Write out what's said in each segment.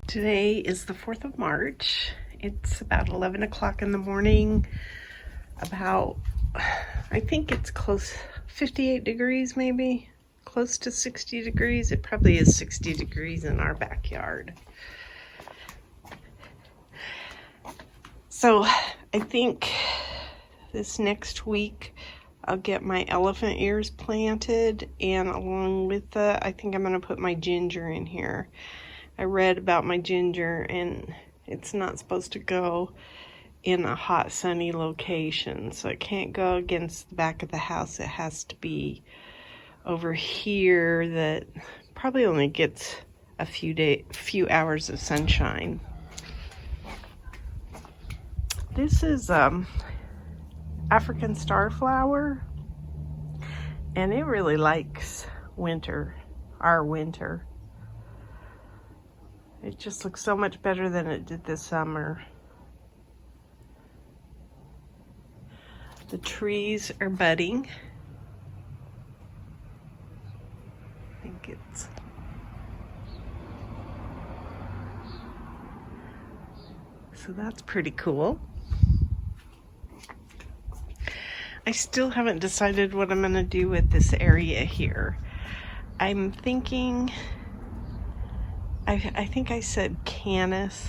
Today is the 4th of March. It's about 11 o'clock in the morning. I think it's close, 58 degrees maybe, close to 60 degrees. It probably is 60 degrees in our backyard. So I think this next week I'll get my elephant ears planted, and along with that, I think I'm going to put my ginger in here. I read about my ginger, and it's not supposed to go in a hot, sunny location, so it can't go against the back of the house. It has to be over here that probably only gets a few hours of sunshine. This is African starflower, and it really likes winter, our winter. It just looks so much better than it did this summer. The trees are budding. I think it's so that's pretty cool. I still haven't decided what I'm going to do with this area here. I'm thinking, I think I said canis,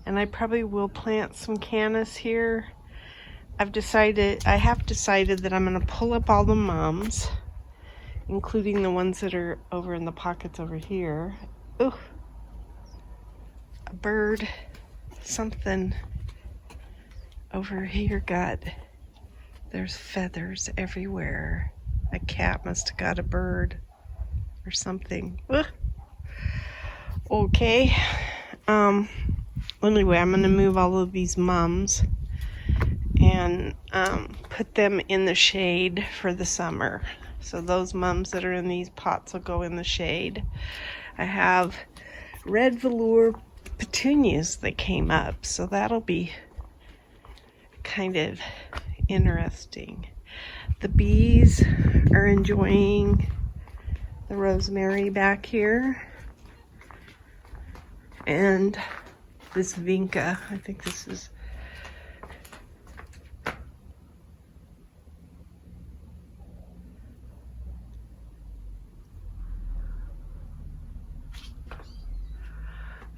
and I probably will plant some canis here. I have decided that I'm going to pull up all the mums, including the ones that are over in the pockets over here. Ooh, a bird, something over here there's feathers everywhere. A cat must have got a bird or something. Ugh. Okay. Anyway, I'm going to move all of these mums and put them in the shade for the summer. So those mums that are in these pots will go in the shade. I have red velour petunias that came up, so that'll be kind of interesting. The bees are enjoying the rosemary back here, and this vinca, I think this is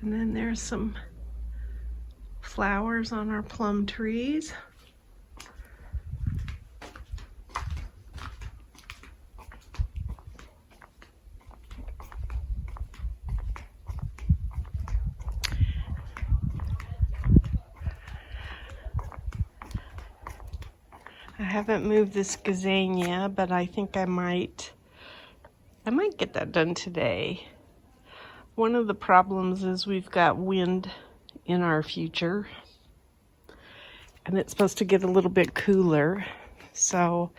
and then there's some flowers on our plum trees. I haven't moved this gazania, but I think I might get that done today. One of the problems is we've got wind in our future, and it's supposed to get a little bit cooler, so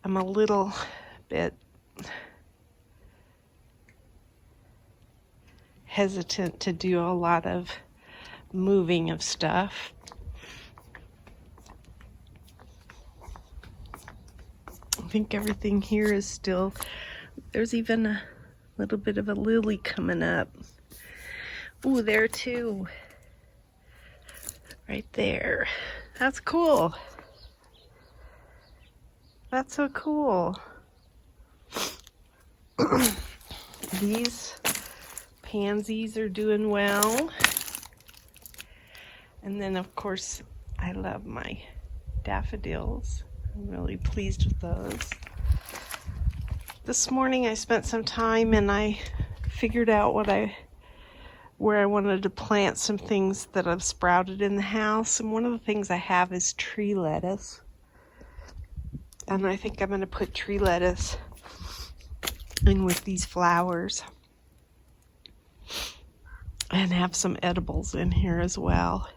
I'm a little bit hesitant to do a lot of moving of stuff. I think everything here is still, there's even a little bit of a lily coming up. Ooh, there too. Right there. That's cool. That's so cool. These pansies are doing well. And then, of course, I love my daffodils. I'm really pleased with those. This morning I spent some time and I figured out where I wanted to plant some things that have sprouted in the house. And one of the things I have is tree lettuce. And I think I'm going to put tree lettuce in with these flowers. And have some edibles in here as well.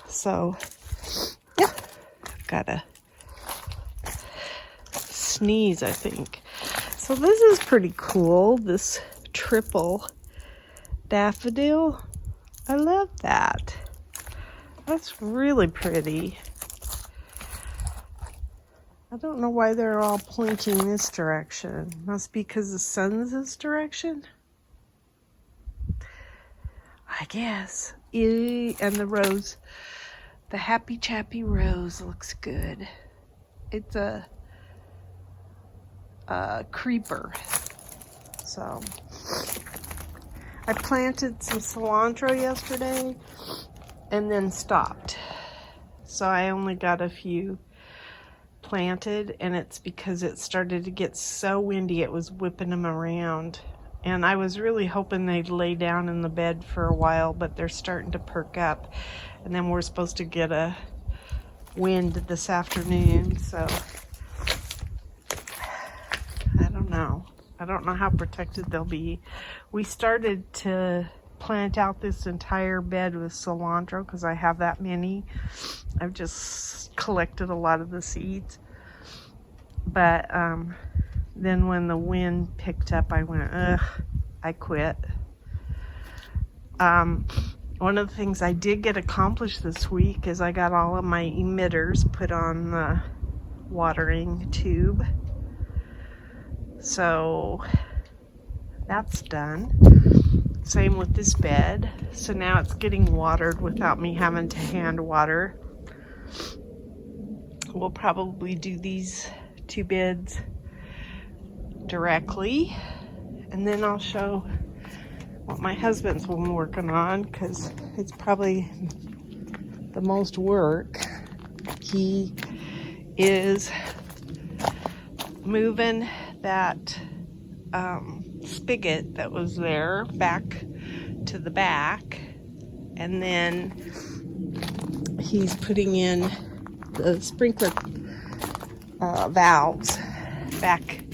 So, yeah, I've got a sneeze, I think. So this is pretty cool, this triple daffodil. I love that. That's really pretty. I don't know why they're all pointing this direction. Must be because the sun's this direction. I guess. And the rose, the Happy Chappy rose looks good. It's a creeper. So I planted some cilantro yesterday and then stopped. So I only got a few planted, and it's because it started to get so windy it was whipping them around. And I was really hoping they'd lay down in the bed for a while, but they're starting to perk up. And then we're supposed to get a wind this afternoon, so I don't know. I don't know how protected they'll be. We started to plant out this entire bed with cilantro because I have that many. I've just collected a lot of the seeds. But then when the wind picked up, I went, ugh, I quit. One of the things I did get accomplished this week is I got all of my emitters put on the watering tube. So that's done. Same with this bed. So now it's getting watered without me having to hand water. We'll probably do these 2 beds directly, and then I'll show what my husband's been working on, because it's probably the most work. He is moving that spigot that was there back to the back, and then he's putting in the sprinkler valves back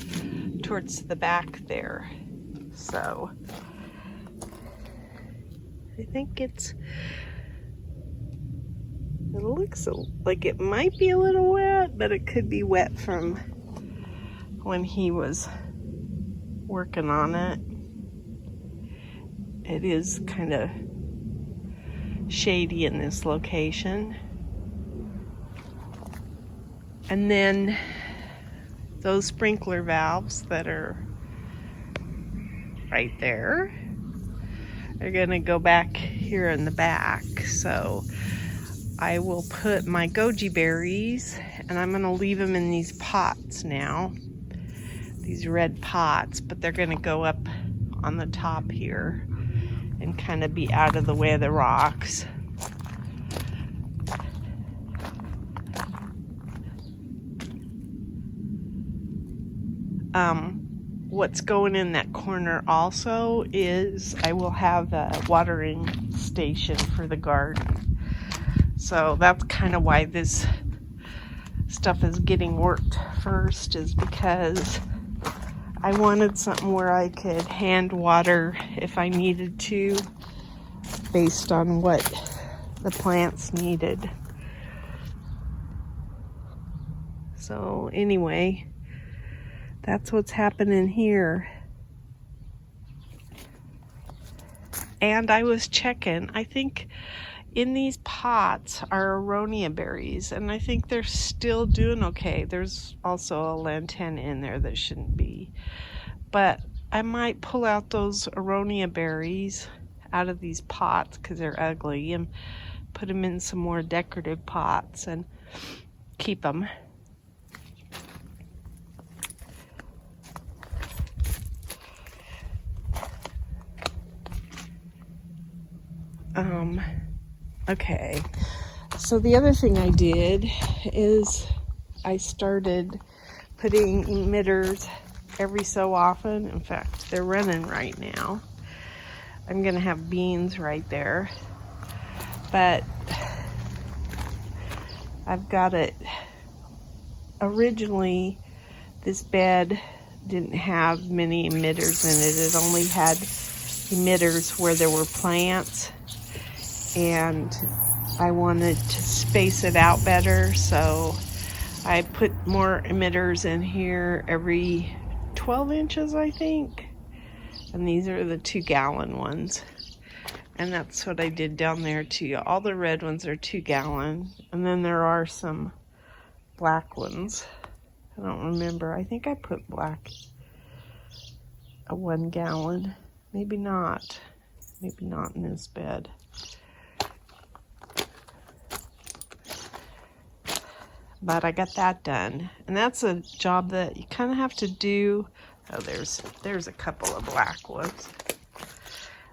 towards the back there. So I think it looks like it might be a little wet, but it could be wet from when he was working on it. It is kind of shady in this location. And then those sprinkler valves that are right there are going to go back here in the back. So I will put my goji berries, and I'm going to leave them in these pots now, these red pots, but they're going to go up on the top here and kind of be out of the way of the rocks. What's going in that corner also is I will have a watering station for the garden. So that's kind of why this stuff is getting worked first, is because I wanted something where I could hand water if I needed to, based on what the plants needed. So anyway, that's what's happening here. And I was checking, I think in these pots are aronia berries, and I think they're still doing okay. There's also a lantana in there that shouldn't be. But I might pull out those aronia berries out of these pots because they're ugly, and put them in some more decorative pots and keep them. Okay, so the other thing I did is I started putting emitters every so often. In fact, they're running right now. I'm gonna have beans right there, but I've got it. Originally, this bed didn't have many emitters in it. It only had emitters where there were plants, and I wanted to space it out better, so I put more emitters in here every 12 inches, I think. And these are the 2-gallon ones. And that's what I did down there too. All the red ones are 2-gallon. And then there are some black ones. I don't remember. I think I put black a 1-gallon. Maybe not. Maybe not in this bed. But I got that done. And that's a job that you kind of have to do. Oh, there's a couple of black ones.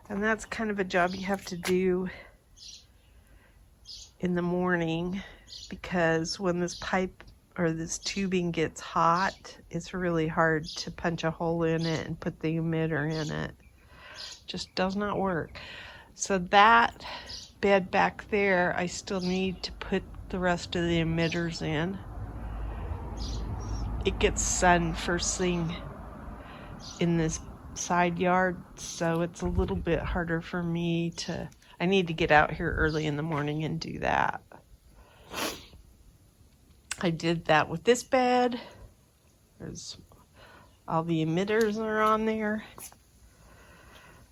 And that's kind of a job you have to do in the morning, because when this pipe or this tubing gets hot, it's really hard to punch a hole in it and put the emitter in it. Just does not work. So that bed back there, I still need to put the rest of the emitters in. It gets sun first thing in this side yard, so it's a little bit harder for me to, I need to get out here early in the morning and do that. I did that with this bed. There's all the emitters are on there.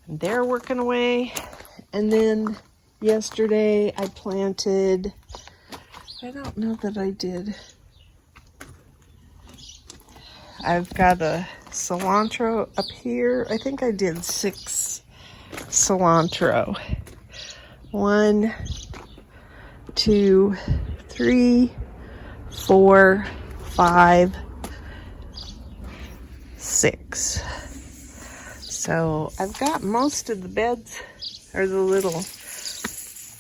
And they're working away. And then yesterday I planted, I don't know that I did. I've got a cilantro up here. I think I did 6 cilantro. 1, 2, 3, 4, 5, 6. So I've got most of the beds, or the little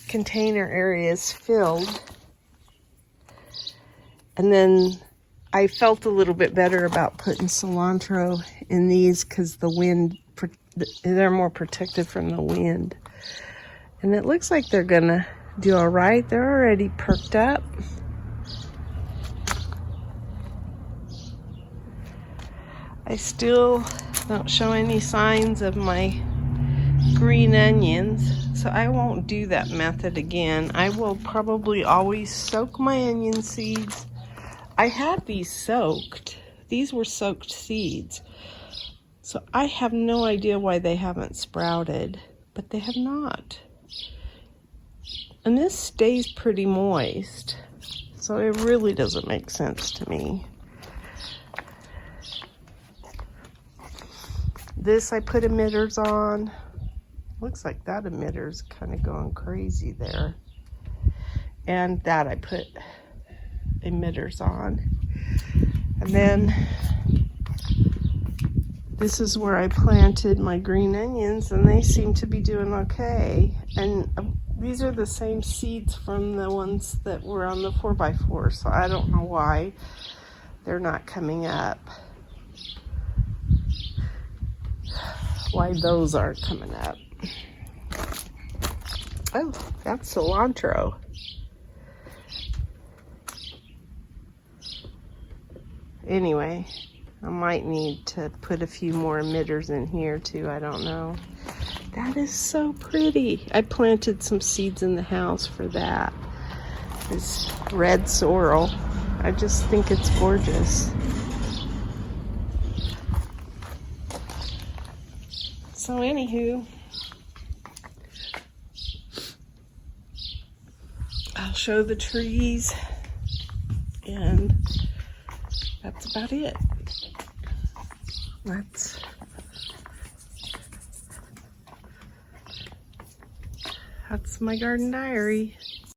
container areas, filled. And then I felt a little bit better about putting cilantro in these because the wind, they're more protected from the wind. And it looks like they're gonna do all right. They're already perked up. I still don't show any signs of my green onions, so I won't do that method again. I will probably always soak my onion seeds. I had these soaked. These were soaked seeds. So I have no idea why they haven't sprouted, but they have not. And this stays pretty moist, so it really doesn't make sense to me. This I put emitters on. Looks like that emitter's kind of going crazy there. And that I put emitters on. And then this is where I planted my green onions, and they seem to be doing okay. And these are the same seeds from the ones that were on the 4x4, so I don't know why they're not coming up. Why those aren't coming up. Oh, that's cilantro. Anyway, I might need to put a few more emitters in here too, I don't know. That is so pretty. I planted some seeds in the house for that. This red sorrel. I just think it's gorgeous. So anywho, I'll show the trees, and that's about it. That's my garden diary.